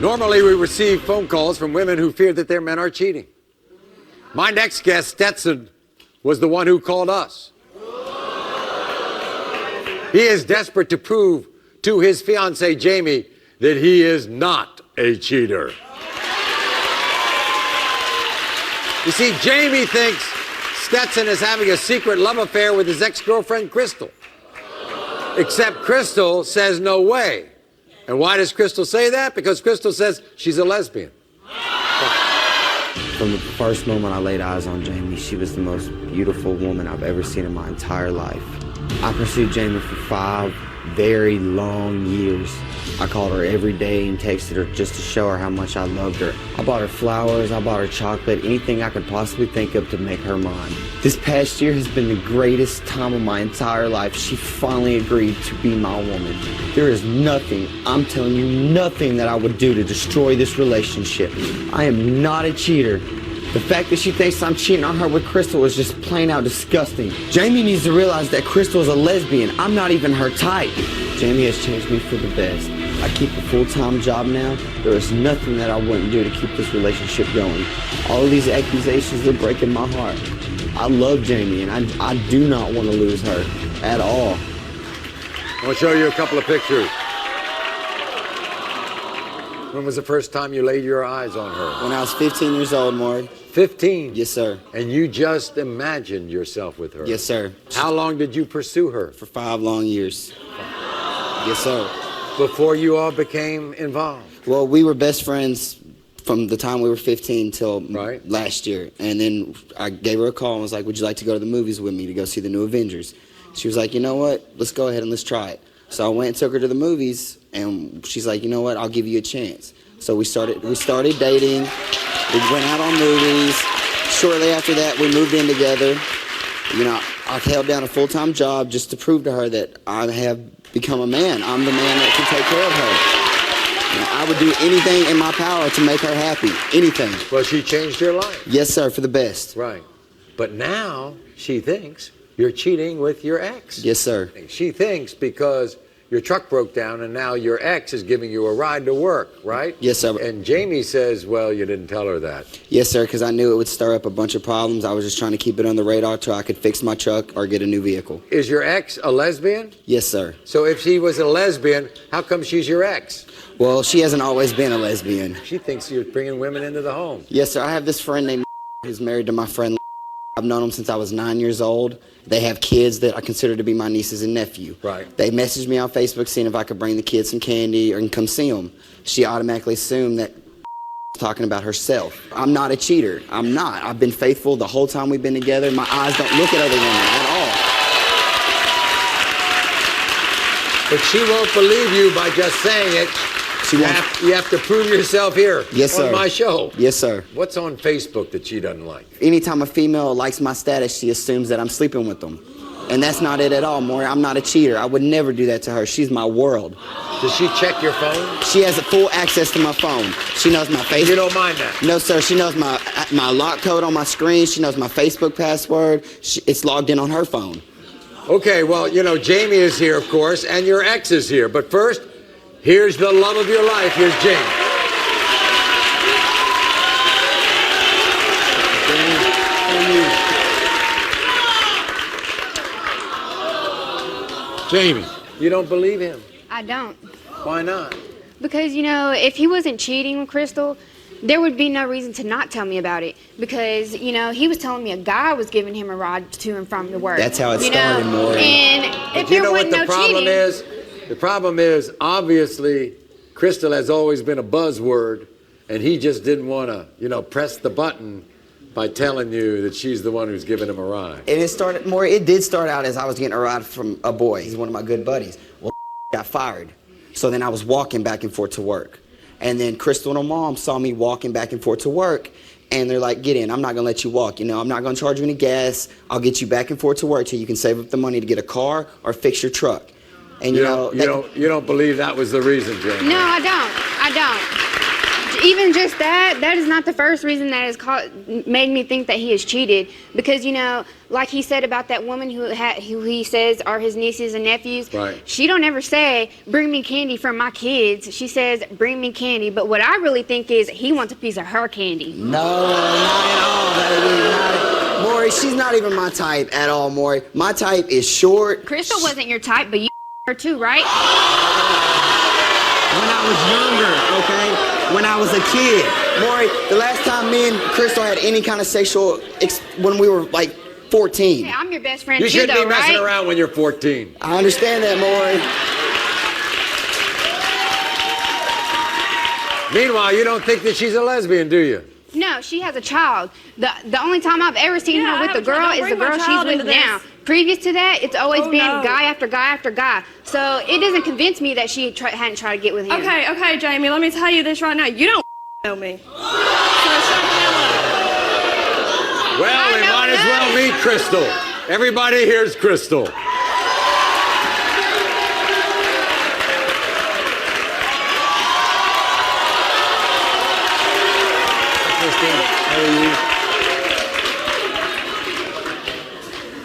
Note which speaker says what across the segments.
Speaker 1: Normally, we receive phone calls from women who fear that their men are cheating. My next guest, Stetson, was the one who called us. He is desperate to prove to his fiancée, Jamie, that he is not a cheater. You see, Jamie thinks Stetson is having a secret love affair with his ex-girlfriend, Crystal. Except Crystal says no way. And why does Crystal say that? Because Crystal says she's a lesbian.
Speaker 2: From the first moment I laid eyes on Jamie, she was the most beautiful woman I've ever seen in my entire life. I pursued Jamie for 5 very long years. I called her every day and texted her just to show her how much I loved her. I bought her flowers, I bought her chocolate, anything I could possibly think of to make her mine. This past year has been the greatest time of my entire life. She finally agreed to be my woman. There is nothing, I'm telling you, nothing that I would do to destroy this relationship. I am not a cheater. The fact that she thinks I'm cheating on her with Crystal is just plain out disgusting. Jamie needs to realize that Crystal is a lesbian. I'm not even her type. Jamie has changed me for the best. I keep a full-time job now. There is nothing that I wouldn't do to keep this relationship going. All of these accusations are breaking my heart. I love Jamie, and I do not want to lose her at all.
Speaker 1: I'll show you a couple of pictures. When was the first time you laid your eyes on her?
Speaker 2: When I was 15 years old, Maury.
Speaker 1: 15?
Speaker 2: Yes, sir.
Speaker 1: And you just imagined yourself with her?
Speaker 2: Yes, sir.
Speaker 1: How long did you pursue her?
Speaker 2: For 5 long years. Yes, sir.
Speaker 1: Before you all became involved?
Speaker 2: Well, we were best friends from the time we were 15 till
Speaker 1: right.
Speaker 2: last year. And then I gave her a call and was like, would you like to go to the movies with me to go see the new Avengers? She was like, you know what? Let's go ahead and let's try it. So I went and took her to the movies, and she's like, you know what? I'll give you a chance. So we started dating. We went out on movies. Shortly after that, we moved in together. You know, I held down a full-time job just to prove to her that I have become a man. I'm the man that can take care of her. You know, I would do anything in my power to make her happy. Anything.
Speaker 1: Well, she changed your life.
Speaker 2: Yes, sir, for the best.
Speaker 1: Right. But now she thinks you're cheating with your ex.
Speaker 2: Yes, sir.
Speaker 1: She thinks because your truck broke down and now your ex is giving you a ride to work, right?
Speaker 2: Yes, sir.
Speaker 1: And Jamie says, well, you didn't tell her that.
Speaker 2: Yes, sir, because I knew it would stir up a bunch of problems. I was just trying to keep it on the radar till I could fix my truck or get a new vehicle.
Speaker 1: Is your ex a lesbian?
Speaker 2: Yes, sir.
Speaker 1: So if she was a lesbian, how come she's your ex?
Speaker 2: Well, she hasn't always been a lesbian.
Speaker 1: She thinks you're bringing women into the home.
Speaker 2: Yes, sir. I have this friend named who's married to my friend. I've known them since I was 9 years old. They have kids that I consider to be my nieces and nephew.
Speaker 1: Right.
Speaker 2: They messaged me on Facebook seeing if I could bring the kids some candy or come see them. She automatically assumed that talking about herself. I'm not a cheater. I'm not. I've been faithful the whole time we've been together. My eyes don't look at other women at all.
Speaker 1: But she won't believe you by just saying it. You have to prove yourself here.
Speaker 2: Yes, sir.
Speaker 1: On my show.
Speaker 2: Yes, sir.
Speaker 1: What's on Facebook that she doesn't like?
Speaker 2: Anytime a female likes my status, she assumes that I'm sleeping with them. And that's not it at all, Maury. I'm not a cheater. I would never do that to her. She's my world.
Speaker 1: Does she check your phone?
Speaker 2: She has full access to my phone. She knows my Facebook.
Speaker 1: You don't mind that?
Speaker 2: No, sir. She knows my lock code on my screen. She knows my Facebook password. It's logged in on her phone.
Speaker 1: Okay, well, you know, Jamie is here, of course, and your ex is here. But first, here's the love of your life. Here's Jamie. Jamie, you don't believe him?
Speaker 3: I don't.
Speaker 1: Why not?
Speaker 3: Because, you know, if he wasn't cheating with Crystal, there would be no reason to not tell me about it. Because, you know, he was telling me a guy was giving him a ride to and from the work.
Speaker 2: That's how it started, Maury.
Speaker 3: And if
Speaker 1: you
Speaker 3: there
Speaker 1: know
Speaker 3: wasn't
Speaker 1: what the
Speaker 3: no
Speaker 1: problem
Speaker 3: cheating,
Speaker 1: is? The problem is, obviously, Crystal has always been a buzzword, and he just didn't want to, you know, press the button by telling you that she's the one who's giving him a ride.
Speaker 2: And it did start out as I was getting a ride from a boy. He's one of my good buddies. Well, got fired. So then I was walking back and forth to work. And then Crystal and her mom saw me walking back and forth to work, and they're like, get in, I'm not gonna let you walk. You know, I'm not gonna charge you any gas. I'll get you back and forth to work till you can save up the money to get a car or fix your truck. And you
Speaker 1: don't believe that was the reason, Jamie?
Speaker 3: No, I don't. even just that is not the first reason that has made me think that he has cheated. Because, you know, like he said about that woman who he says are his nieces and nephews.
Speaker 1: Right.
Speaker 3: She don't ever say, bring me candy from my kids. She says, bring me candy. But what I really think is he wants a piece of her candy.
Speaker 2: No, not at all, baby. Maury, she's not even my type at all, Maury. My type is short.
Speaker 3: Crystal wasn't your type, but you her too, right?
Speaker 2: When I was younger, okay? When I was a kid. Maury, the last time me and Crystal had any kind of sexual when we were like 14.
Speaker 3: Yeah, I'm your best friend
Speaker 1: You
Speaker 3: too,
Speaker 1: shouldn't
Speaker 3: though,
Speaker 1: be messing
Speaker 3: right?
Speaker 1: around when you're 14.
Speaker 2: I understand that, Maury.
Speaker 1: Meanwhile, you don't think that she's a lesbian, do you?
Speaker 3: No, she has a child. The only time I've ever seen her with the girl is the girl she's with now. Previous to that, it's always been guy after guy after guy. So it doesn't convince me that she hadn't tried to get with him.
Speaker 4: Okay, Jamie, let me tell you this right now. You don't know me. So shut the hell up.
Speaker 1: Well, we might as well meet Crystal. Everybody here's Crystal.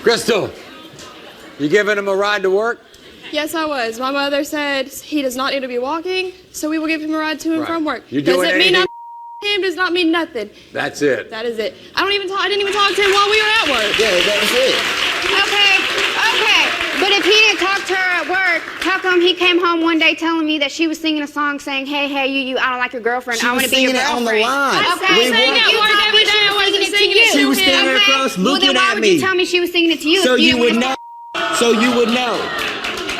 Speaker 1: Crystal, you giving him a ride to work?
Speaker 4: Yes, I was. My mother said he does not need to be walking, so we will give him a ride to and from work.
Speaker 1: You
Speaker 4: does
Speaker 1: doing
Speaker 4: it mean
Speaker 1: anything?
Speaker 4: him? Does not mean nothing.
Speaker 1: That's it.
Speaker 4: That is it. I didn't even talk to him while we were at work.
Speaker 2: Yeah, that's it.
Speaker 3: Okay. But if he didn't talk to her at work, how come he came home one day telling me that she was singing a song saying, hey, you, I don't like your girlfriend.
Speaker 2: She
Speaker 3: I want
Speaker 2: was
Speaker 3: to be your
Speaker 2: singing it on
Speaker 3: girlfriend.
Speaker 2: the line.
Speaker 3: Okay.
Speaker 4: We sang at
Speaker 3: You
Speaker 4: work
Speaker 3: told
Speaker 4: every
Speaker 3: me
Speaker 4: day. I wasn't
Speaker 3: singing it to
Speaker 4: singing it
Speaker 3: you.
Speaker 4: to
Speaker 2: She was
Speaker 4: him.
Speaker 2: standing
Speaker 3: Okay.
Speaker 2: across
Speaker 3: Well,
Speaker 2: looking
Speaker 3: then why
Speaker 2: at
Speaker 3: would
Speaker 2: me.
Speaker 3: you tell me she was singing it to you?
Speaker 2: So
Speaker 3: if
Speaker 2: you would
Speaker 3: didn't
Speaker 2: know. So you would know.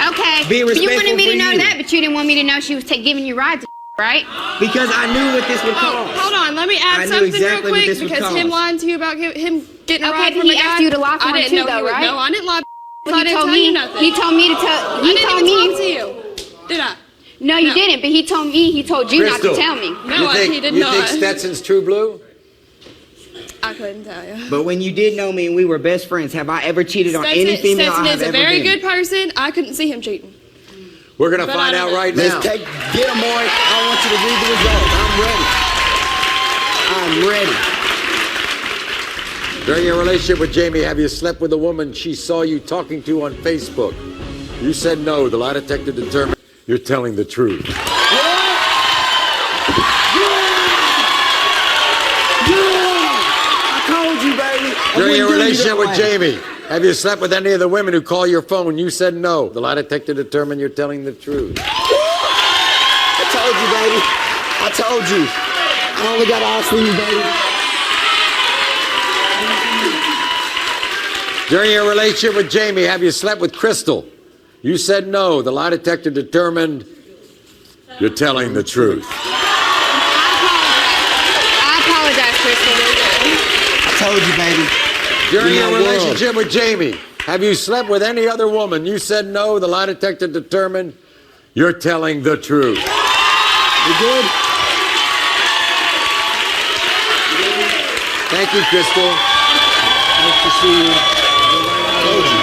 Speaker 3: Okay.
Speaker 2: Be
Speaker 3: But you
Speaker 2: respectful
Speaker 3: wanted me
Speaker 2: for
Speaker 3: to know
Speaker 2: you.
Speaker 3: that, but you didn't want me to know she was giving you rides, right?
Speaker 2: Because I knew what this would
Speaker 4: Oh,
Speaker 2: cost.
Speaker 4: hold on. Let me
Speaker 2: I
Speaker 4: add
Speaker 2: knew
Speaker 4: something
Speaker 2: exactly what
Speaker 4: real
Speaker 2: this
Speaker 4: quick
Speaker 2: would
Speaker 4: because
Speaker 2: cost.
Speaker 4: him lying to you about him getting a
Speaker 3: Okay,
Speaker 4: ride
Speaker 3: but
Speaker 4: from
Speaker 3: he
Speaker 4: a guy.
Speaker 3: asked you to lie for
Speaker 4: I
Speaker 3: him
Speaker 4: didn't
Speaker 3: too,
Speaker 4: know
Speaker 3: though,
Speaker 4: he would.
Speaker 3: right?
Speaker 4: No, I didn't lie.
Speaker 3: Well,
Speaker 4: I
Speaker 3: he
Speaker 4: didn't
Speaker 3: told
Speaker 4: tell you
Speaker 3: me.
Speaker 4: nothing.
Speaker 3: He told me to tell.
Speaker 4: I
Speaker 3: He
Speaker 4: didn't
Speaker 3: told
Speaker 4: even
Speaker 3: me.
Speaker 4: talk to you. Did I?
Speaker 3: No, you
Speaker 4: No.
Speaker 3: didn't. But he told me. He told you not
Speaker 1: Crystal,
Speaker 3: to tell me.
Speaker 4: No, he did
Speaker 1: you
Speaker 4: not.
Speaker 1: think Stetson's true blue?
Speaker 4: I couldn't tell you.
Speaker 2: But when you did know me and we were best friends, have I ever cheated on any female
Speaker 4: Stetson
Speaker 2: I have
Speaker 4: is a
Speaker 2: ever
Speaker 4: very
Speaker 2: been?
Speaker 4: good person. I couldn't see him cheating.
Speaker 1: We're going to
Speaker 4: But
Speaker 1: find
Speaker 4: I
Speaker 1: out
Speaker 4: don't know.
Speaker 1: right now.
Speaker 2: Let's get him, Maury. I want you to read the results. I'm ready. I'm ready.
Speaker 1: During your relationship with Jamie, have you slept with a woman she saw you talking to on Facebook? You said no. The lie detector determined you're telling the truth.
Speaker 2: I told you, baby.
Speaker 1: During your relationship with
Speaker 2: Jamie.
Speaker 1: Jamie, have you slept with any of the women who call your phone? You said no. The lie detector determined you're telling the truth.
Speaker 2: I told you, baby. I told you. I only got eyes for you, baby.
Speaker 1: During your relationship with Jamie, have you slept with Crystal? You said no. The lie detector determined you're telling the truth.
Speaker 3: I apologize, Crystal.
Speaker 2: I told you, baby.
Speaker 1: During
Speaker 2: In
Speaker 1: your
Speaker 2: my world.
Speaker 1: relationship with Jamie, have you slept with any other woman? You said no. The lie detector determined you're telling the truth.
Speaker 2: You good?
Speaker 1: Thank you, Crystal. Nice to see you.
Speaker 2: Told you.